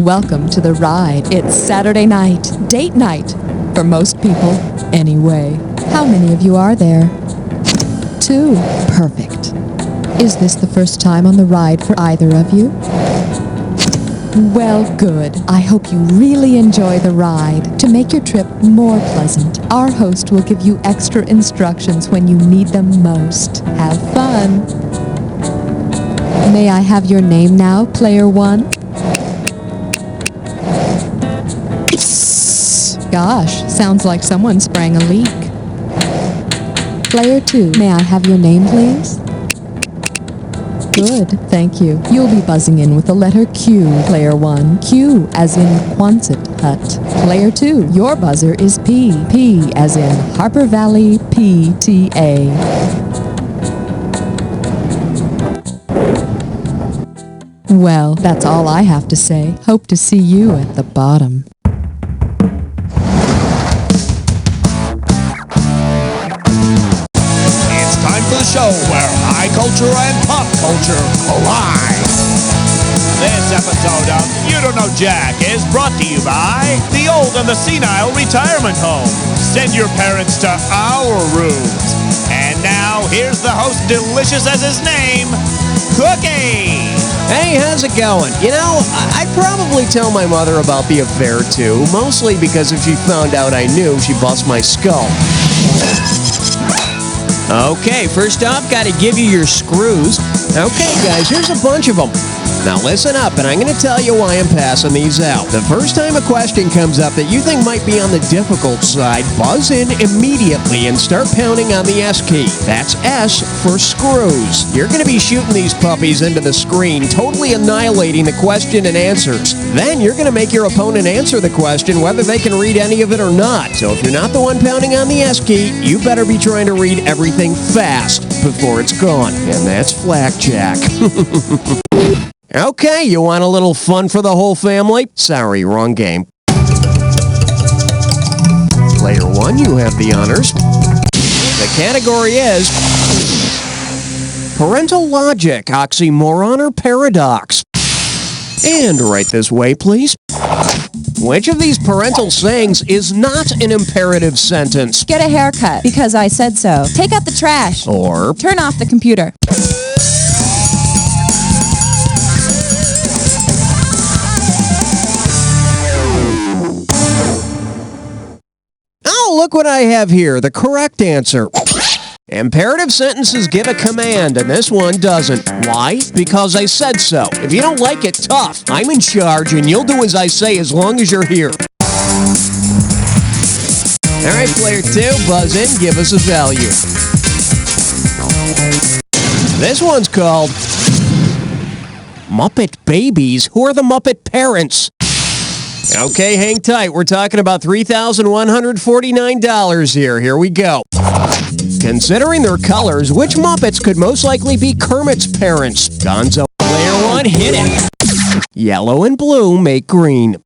Welcome to the ride. It's Saturday night, date night, for most people, anyway. How many of you are there? 2. Perfect. Is this the first time on the ride for either of you? Well, good. I hope you really enjoy the ride. To make your trip more pleasant, our host will give you extra instructions when you need them most. Have fun. May I have your name now, Player 1? Gosh, sounds like someone sprang a leak. Player 2, may I have your name, please? Good, thank you. You'll be buzzing in with the letter Q, Player 1. Q as in Quonset Hut. Player 2, your buzzer is P. P as in Harper Valley PTA. Well, that's all I have to say. Hope to see you at the bottom. Show where high culture and pop culture collide. This episode of You Don't Know Jack is brought to you by the Old and the Senile Retirement Home. Send your parents to our rooms. And now, here's the host, delicious as his name, Cookie. Hey, how's it going? You know, I'd probably tell my mother about the affair, too, mostly because if she found out I knew, she'd bust my skull. Okay, first off, gotta give you your screws. Okay, guys, here's a bunch of them. Now listen up, and I'm going to tell you why I'm passing these out. The first time a question comes up that you think might be on the difficult side, buzz in immediately and start pounding on the S key. That's S for screws. You're going to be shooting these puppies into the screen, totally annihilating the question and answers. Then you're going to make your opponent answer the question whether they can read any of it or not. So if you're not the one pounding on the S key, you better be trying to read everything fast before it's gone. And that's Flackjack. Okay, you want a little fun for the whole family? Sorry, wrong game. Player 1, you have the honors. The category is parental logic, oxymoron, or paradox. And right this way, please. Which of these parental sayings is not an imperative sentence? Get a haircut because I said so. Take out the trash. Or turn off the computer. Oh, look what I have here, the correct answer. Imperative sentences give a command, and this one doesn't. Why? Because I said so. If you don't like it, tough. I'm in charge, and you'll do as I say as long as you're here. All right, player 2, buzz in, give us a value. This one's called Muppet Babies. Who are the Muppet Parents? Okay, hang tight. We're talking about $3,149 here. Here we go. Considering their colors, which Muppets could most likely be Kermit's parents? Gonzo. Player 1, hit it. Yellow and blue make green.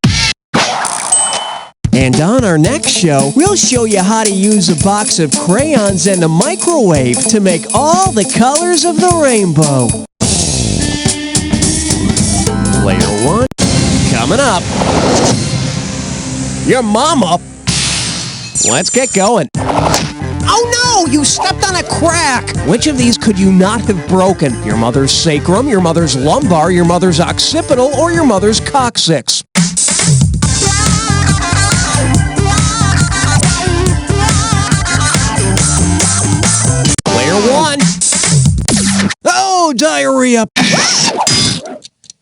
And on our next show, we'll show you how to use a box of crayons and a microwave to make all the colors of the rainbow. Player 1, coming up. Your mama. Let's get going. Oh no, you stepped on a crack. Which of these could you not have broken? Your mother's sacrum, your mother's lumbar, your mother's occipital, or your mother's coccyx? Player 1. Oh, diarrhea.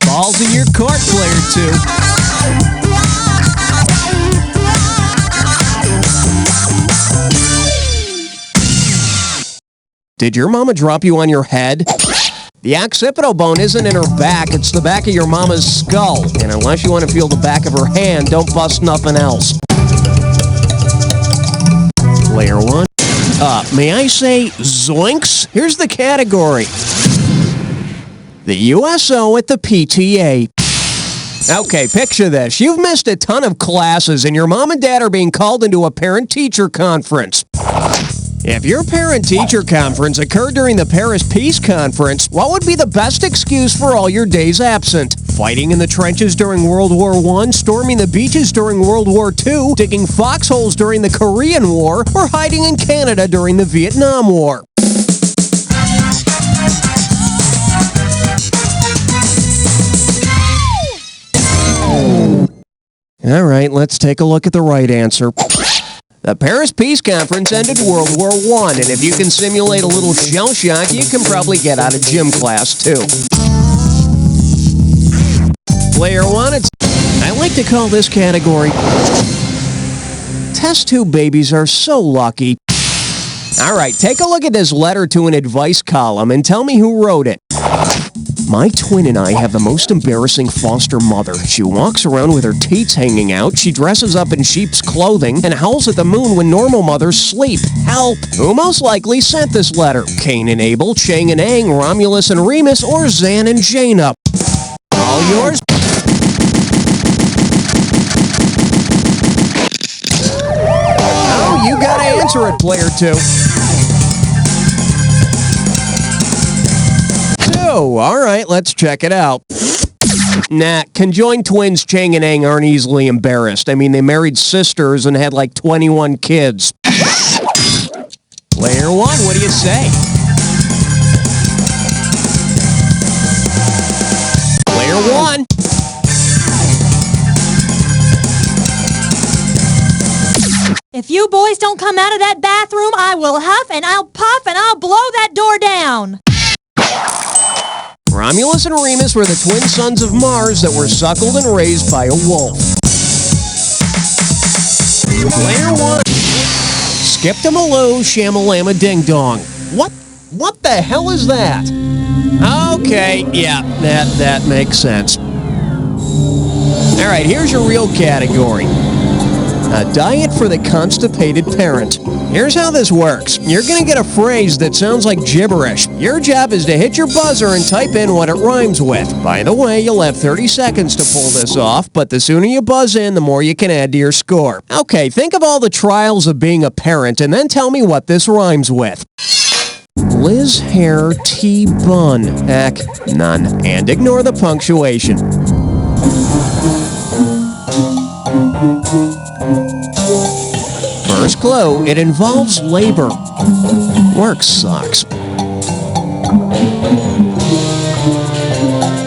Balls in your court, player 2. Did your mama drop you on your head? The occipital bone isn't in her back, it's the back of your mama's skull. And unless you want to feel the back of her hand, don't bust nothing else. Player 1. May I say zoinks? Here's the category. The USO at the PTA. Okay, picture this. You've missed a ton of classes and your mom and dad are being called into a parent-teacher conference. If your parent-teacher conference occurred during the Paris Peace Conference, what would be the best excuse for all your days absent? Fighting in the trenches during World War I, storming the beaches during World War II, digging foxholes during the Korean War, or hiding in Canada during the Vietnam War? All right, let's take a look at the right answer. The Paris Peace Conference ended World War I, and if you can simulate a little shell shock, you can probably get out of gym class, too. Player 1, I like to call this category Test Tube Babies Are So Lucky. All right, take a look at this letter to an advice column and tell me who wrote it. My twin and I have the most embarrassing foster mother. She walks around with her teats hanging out, she dresses up in sheep's clothing, and howls at the moon when normal mothers sleep. Help! Who most likely sent this letter? Cain and Abel, Chang and Ang, Romulus and Remus, or Zan and Jaina? All yours? Oh, you gotta answer it, player 2. Oh, all right, let's check it out. Nah, conjoined twins Chang and Ang aren't easily embarrassed. I mean, they married sisters and had like 21 kids. Player 1, what do you say? Player 1. If you boys don't come out of that bathroom, I will huff and I'll puff and I'll blow that door down. Romulus and Remus were the twin sons of Mars that were suckled and raised by a wolf. Player 1. Skip-to-maloo, shamalama ding-dong. What the hell is that? Okay, yeah, that makes sense. All right, here's your real category. A diet for the constipated parent. Here's how this works. You're going to get a phrase that sounds like gibberish. Your job is to hit your buzzer and type in what it rhymes with. By the way, you'll have 30 seconds to pull this off, but the sooner you buzz in, the more you can add to your score. Okay, think of all the trials of being a parent and then tell me what this rhymes with. Liz hair tea bun. Heck, none. And ignore the punctuation. First clue, it involves labor. Work sucks.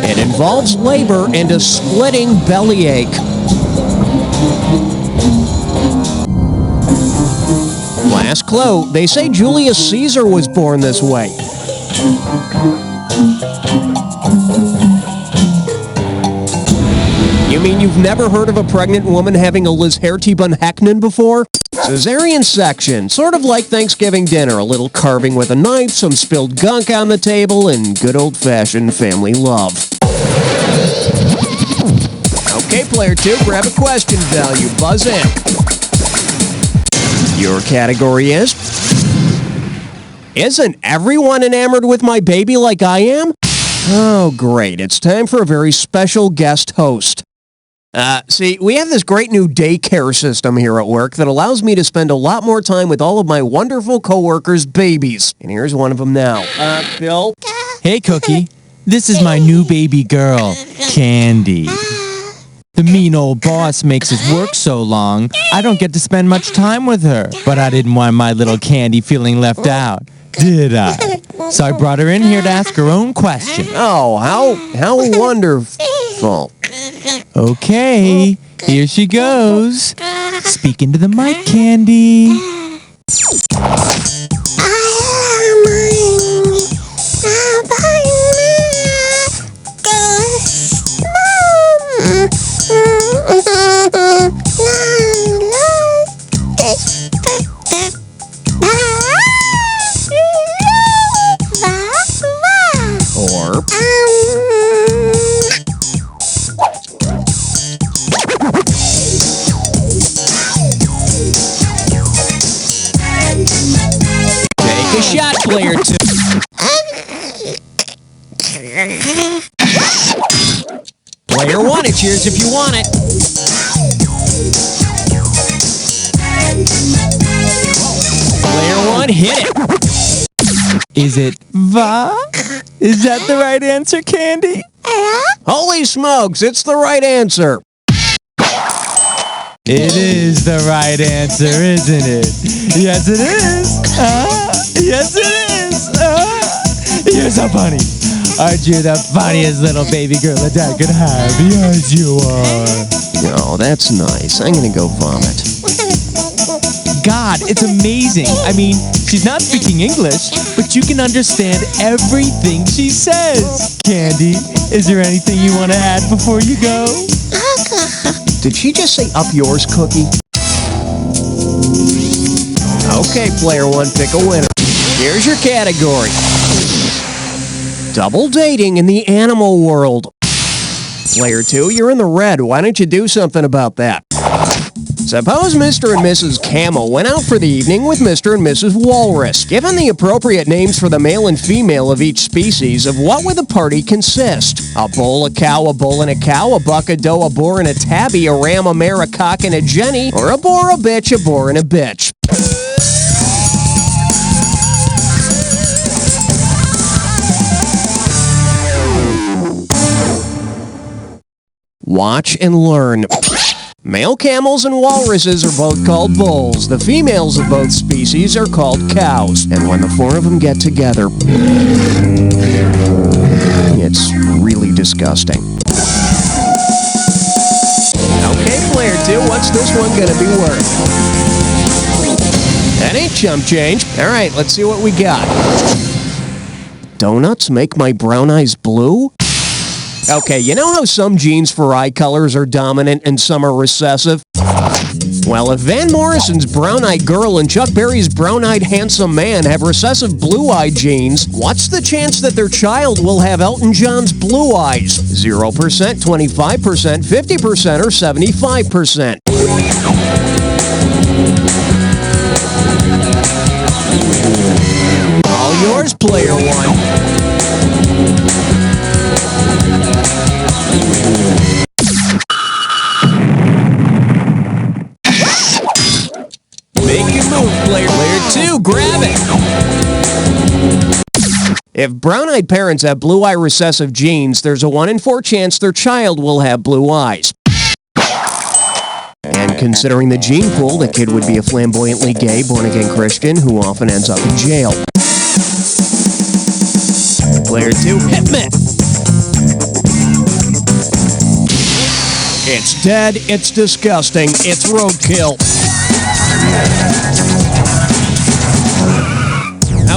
It involves labor and a splitting bellyache. Last clue, they say Julius Caesar was born this way. You mean you've never heard of a pregnant woman having a Liz Hairtebun before? Cesarean section, sort of like Thanksgiving dinner, a little carving with a knife, some spilled gunk on the table, and good old-fashioned family love. Okay, player 2, grab a question value, buzz in. Your category is... Isn't everyone enamored with my baby like I am? Oh, great. It's time for a very special guest host. See, we have this great new daycare system here at work that allows me to spend a lot more time with all of my wonderful coworkers' babies. And here's one of them now. Bill? Hey, Cookie. This is my new baby girl, Candy. The mean old boss makes us work so long, I don't get to spend much time with her. But I didn't want my little Candy feeling left out, did I? So I brought her in here to ask her own question. Oh, how wonderful. Okay, here she goes. Speak into the mic, Candy. Or Player one, it's yours if you want it. Player one, hit it. Is it va? Is that the right answer, Candy? Holy smokes, it's the right answer. It is the right answer, isn't it? Yes, it is. Yes, it is. You're so funny. Aren't you the funniest little baby girl a dad could have? Yes, you are. Oh, that's nice. I'm gonna go vomit. God, it's amazing. I mean, she's not speaking English, but you can understand everything she says. Candy, is there anything you want to add before you go? Did she just say up yours, Cookie? Okay, player one, pick a winner. Here's your category. Double dating in the animal world. Player two, you're in the red. Why don't you do something about that? Suppose Mr. and Mrs. Camel went out for the evening with Mr. and Mrs. Walrus. Given the appropriate names for the male and female of each species, of what would the party consist? A bull, a cow, a bull and a cow, a buck, a doe, a boar and a tabby, a ram, a mare, a cock and a jenny, or a boar, a bitch and a bitch? Watch and learn. Male camels and walruses are both called bulls. The females of both species are called cows. And when the four of them get together, it's really disgusting. Okay, player two, what's this one gonna be worth? That ain't chump change. All right, let's see what we got. Donuts make my brown eyes blue? Okay, you know how some genes for eye colors are dominant and some are recessive? Well, if Van Morrison's brown-eyed girl and Chuck Berry's brown-eyed handsome man have recessive blue-eyed genes, what's the chance that their child will have Elton John's blue eyes? 0%, 25%, 50%, or 75%? All yours, player one. Make your move, player two, grab it! If brown-eyed parents have blue-eye recessive genes, there's a 1 in 4 chance their child will have blue eyes. And considering the gene pool, the kid would be a flamboyantly gay, born-again Christian who often ends up in jail. Player two, hit me! It's dead, it's disgusting, it's roadkill.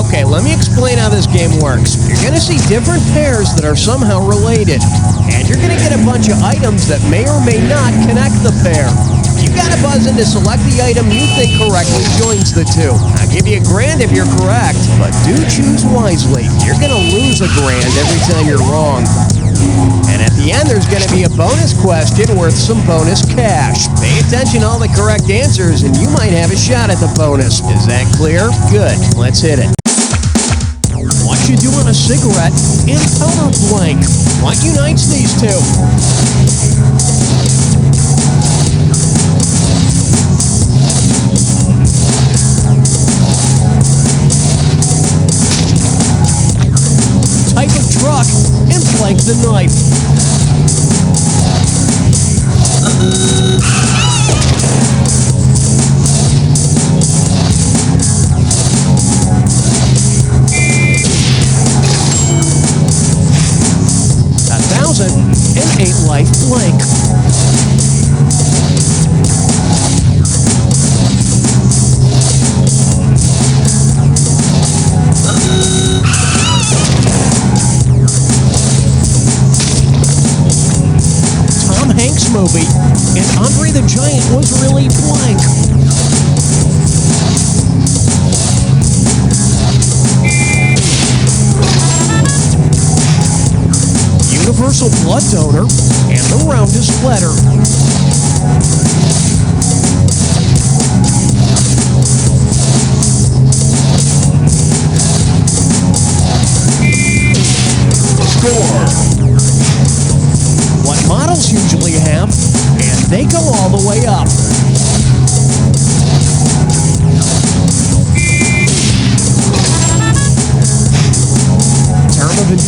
Okay, let me explain how this game works. You're gonna see different pairs that are somehow related. And you're gonna get a bunch of items that may or may not connect the pair. You gotta buzz in to select the item you think correctly joins the two. I'll give you $1,000 if you're correct, but do choose wisely. You're gonna lose $1,000 every time you're wrong. And at the end, there's going to be a bonus question worth some bonus cash. Pay attention to all the correct answers, and you might have a shot at the bonus. Is that clear? Good. Let's hit it. What you do on a cigarette and color blank? What unites these two? Type of truck and blank the knife. $1,008 life blank. Tom Hanks movie, and Andre the Giant was really blank. Universal blood donor, and the roundest letter. Score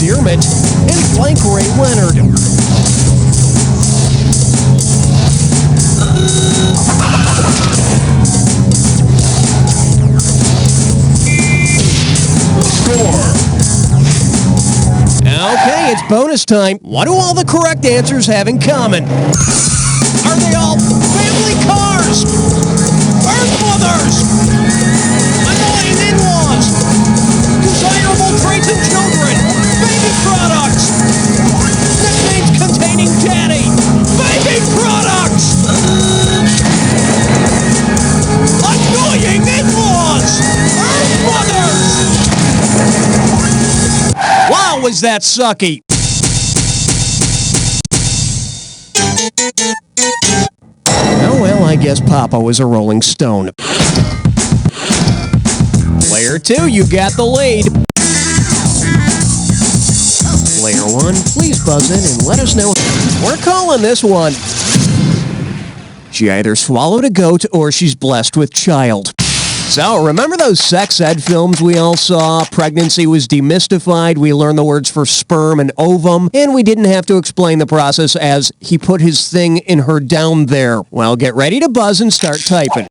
endearment, and Blank Ray Leonard. Okay, it's bonus time. What do all the correct answers have in common? Are they all family cars? Earth mothers? Annoying in-laws? Desirable traits in children? Baby products? Nicknames containing daddy? Baby products! Annoying in-laws! Earth mothers! Wow, was that sucky! Oh, well, I guess Papa was a Rolling Stone. Player 2, you got the lead. Player 1, please buzz in and let us know. We're calling this one. She either swallowed a goat or she's blessed with child. So, remember those sex ed films we all saw? Pregnancy was demystified, we learned the words for sperm and ovum, and we didn't have to explain the process as he put his thing in her down there. Well, get ready to buzz and start typing.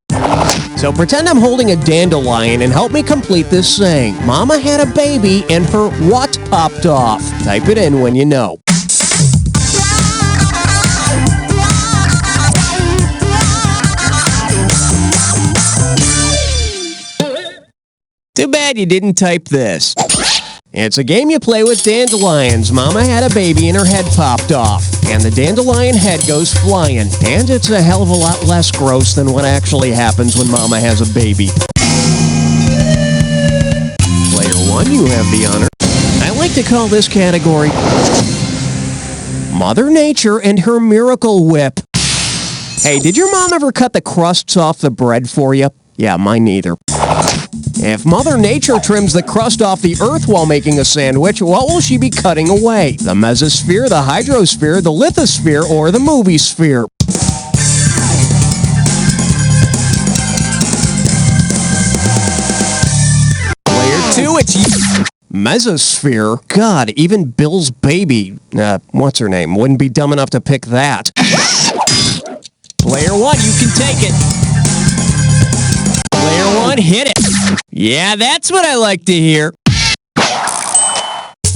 So pretend I'm holding a dandelion and help me complete this saying. Mama had a baby and her what popped off? Type it in when you know. Too bad you didn't type this. It's a game you play with dandelions. Mama had a baby and her head popped off. And the dandelion head goes flying. And it's a hell of a lot less gross than what actually happens when Mama has a baby. Player 1, you have the honor. I like to call this category Mother Nature and her Miracle Whip. Hey, did your mom ever cut the crusts off the bread for you? Yeah, mine neither. If Mother Nature trims the crust off the earth while making a sandwich, what will she be cutting away? The mesosphere, the hydrosphere, the lithosphere, or the movie sphere? Player 2, it's you. Mesosphere? God, even Bill's baby, what's her name, wouldn't be dumb enough to pick that. Player 1, you can take it. Player 1, hit it. Yeah, that's what I like to hear.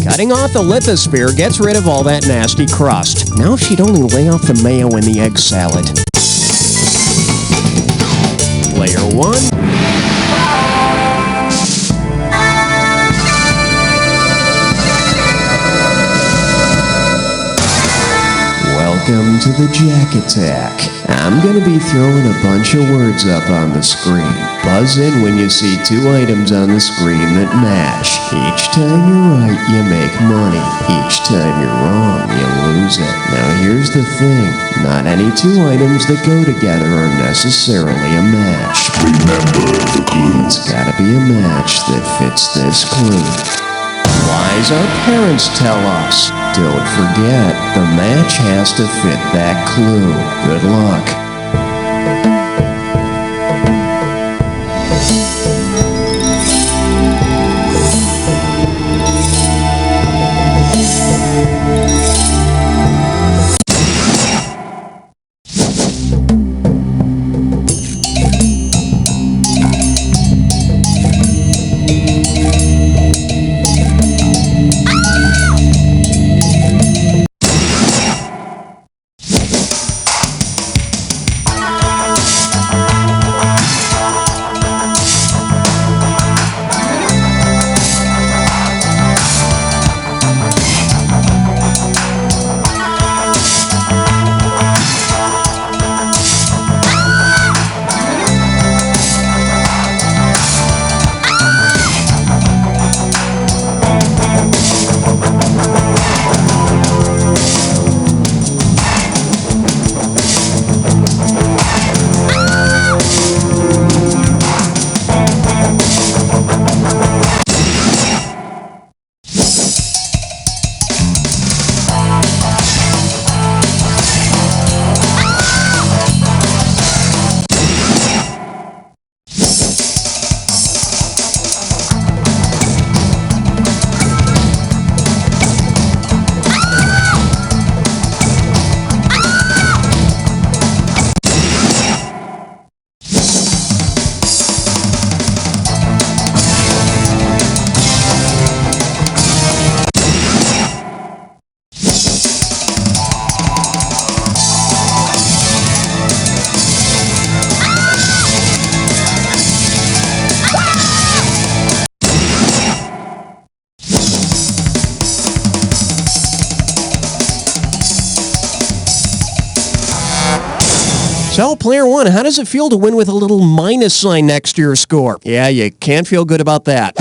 Cutting off the lithosphere gets rid of all that nasty crust. Now if she'd only lay off the mayo in the egg salad. Player 1. Welcome to the Jack Attack. I'm going to be throwing a bunch of words up on the screen. Buzz in when you see 2 items on the screen that match. Each time you're right, you make money. Each time you're wrong, you lose it. Now here's the thing. Not any 2 items that go together are necessarily a match. Remember the clue. It's got to be a match that fits this clue. Lies our parents tell us. Don't forget, the match has to fit that clue. Good luck. So, player one, how does it feel to win with a little minus sign next to your score? Yeah, you can't feel good about that.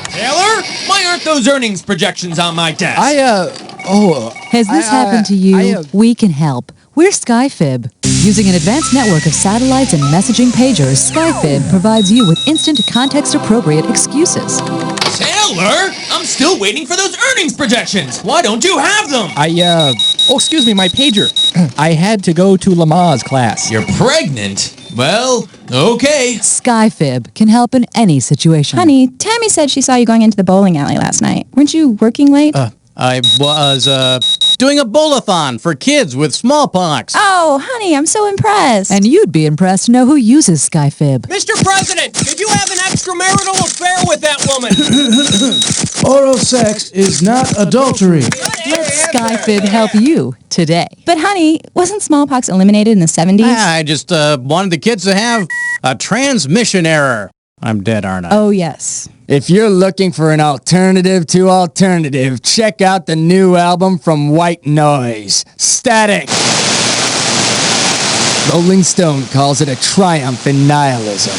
Taylor, why aren't those earnings projections on my desk? Has this happened to you? We can help. We're SkyFib. Using an advanced network of satellites and messaging pagers, SkyFib provides you with instant context-appropriate excuses. Taylor, I'm still waiting for those earnings projections. Why don't you have them? Excuse me, my pager. I had to go to Lamaze class. You're pregnant? Well, okay. SkyFib can help in any situation. Honey, Tammy said she saw you going into the bowling alley last night. Weren't you working late? I was, doing a bowl-a-thon for kids with smallpox. Oh, honey, I'm so impressed. And you'd be impressed to know who uses SkyFib. Mr. President, did you have an extramarital affair with that woman? Oral sex is not adultery. Let SkyFib help you today. But honey, wasn't smallpox eliminated in the 70s? I just, wanted the kids to have a transmission error. I'm dead, aren't I? Oh, yes. If you're looking for an alternative to alternative, check out the new album from White Noise, Static. Rolling Stone calls it a triumph in nihilism.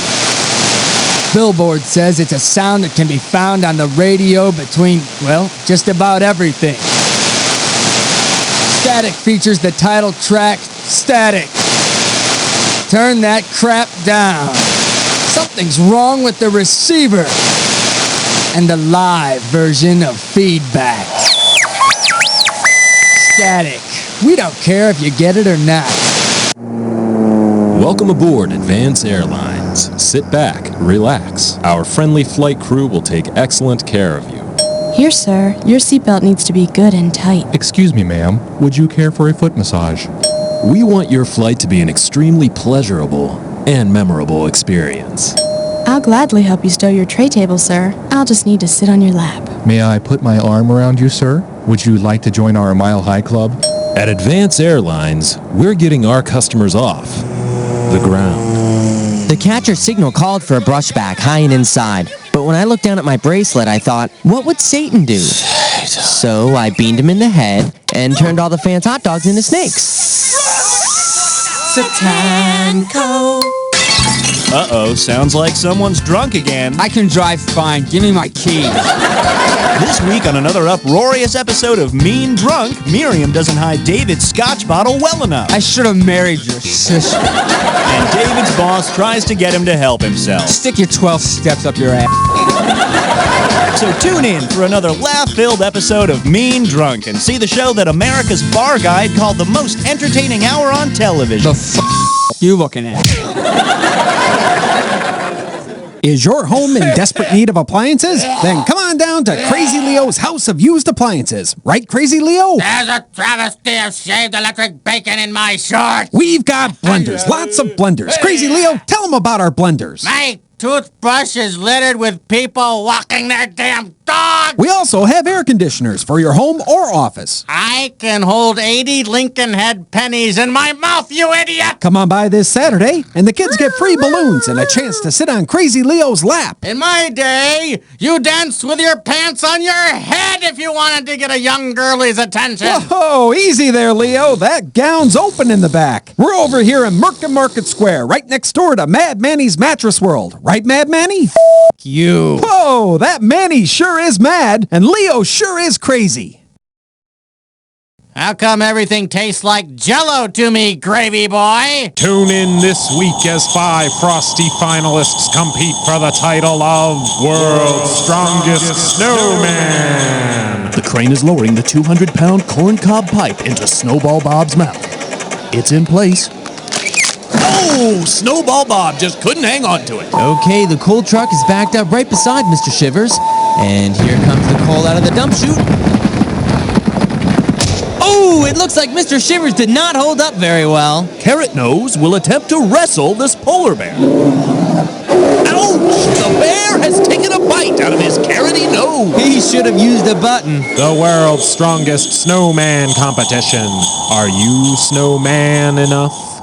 Billboard says it's a sound that can be found on the radio between, well, just about everything. Static features the title track, Static. Turn that crap down. Something's wrong with the receiver. And the live version of Feedback. Static. We don't care if you get it or not. Welcome aboard Advance Airlines. Sit back, relax. Our friendly flight crew will take excellent care of you. Here, sir. Your seatbelt needs to be good and tight. Excuse me, ma'am. Would you care for a foot massage? We want your flight to be an extremely pleasurable and memorable experience. I'll gladly help you stow your tray table, sir. I'll just need to sit on your lap. May I put my arm around you, sir? Would you like to join our Mile High Club? At Advance Airlines, we're getting our customers off the ground. The catcher signal called for a brushback high and inside, but when I looked down at my bracelet, I thought, what would Satan do? So I beamed him in the head and turned all the fans' hot dogs into snakes. Satanko. Uh-oh, sounds like someone's drunk again. I can drive fine. Give me my key. This week on another uproarious episode of Mean Drunk, Miriam doesn't hide David's scotch bottle well enough. I should have married your sister. And David's boss tries to get him to help himself. Stick your 12 steps up your ass. So tune in for another laugh-filled episode of Mean Drunk and see the show that America's Bar Guide called the most entertaining hour on television. The you looking at? Is your home in desperate need of appliances? Then come on down to Crazy Leo's House of Used Appliances. Right, Crazy Leo? There's a travesty of shaved electric bacon in my shorts. We've got blenders, lots of blenders. Crazy Leo, tell them about our blenders. My toothbrush is littered with people walking their damn dog. We also have air conditioners for your home or office. I can hold 80 Lincoln head pennies in my mouth, you idiot! Come on by this Saturday, and the kids get free balloons and a chance to sit on Crazy Leo's lap. In my day, you danced with your pants on your head if you wanted to get a young girlie's attention. Whoa, easy there, Leo. That gown's open in the back. We're over here in Merkin Market Square, right next door to Mad Manny's Mattress World. Right, Mad Manny? You. Whoa, that Manny sure is mad, and Leo sure is crazy. How come everything tastes like Jell-O to me, gravy boy? Tune in this week as 5 Frosty finalists compete for the title of World's Strongest Snowman. The crane is lowering the 200-pound corncob pipe into Snowball Bob's mouth. It's in place. Oh, Snowball Bob just couldn't hang on to it. Okay, the coal truck is backed up right beside Mr. Shivers. And here comes the coal out of the dump chute. Oh, it looks like Mr. Shivers did not hold up very well. Carrot Nose will attempt to wrestle this polar bear. Ouch! The bear has taken a bite out of his carroty nose. He should have used a button. The World's Strongest Snowman competition. Are you snowman enough?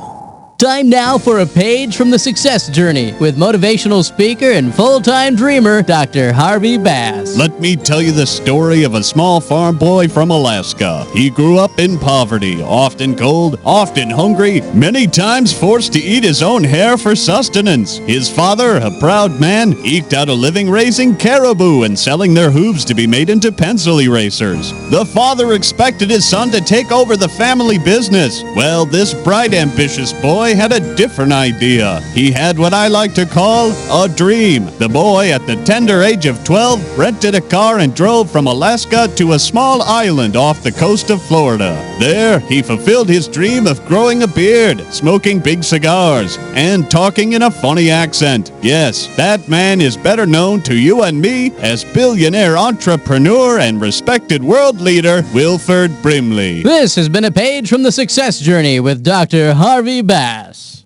Time now for a page from the success journey with motivational speaker and full-time dreamer, Dr. Harvey Bass. Let me tell you the story of a small farm boy from Alaska. He grew up in poverty, often cold, often hungry, many times forced to eat his own hair for sustenance. His father, a proud man, eked out a living raising caribou and selling their hooves to be made into pencil erasers. The father expected his son to take over the family business. Well, this bright, ambitious boy had a different idea. He had what I like to call a dream. The boy, at the tender age of 12, rented a car and drove from Alaska to a small island off the coast of Florida. There, he fulfilled his dream of growing a beard, smoking big cigars, and talking in a funny accent. Yes, that man is better known to you and me as billionaire entrepreneur and respected world leader Wilford Brimley. This has been a page from the success journey with Dr. Harvey Bass.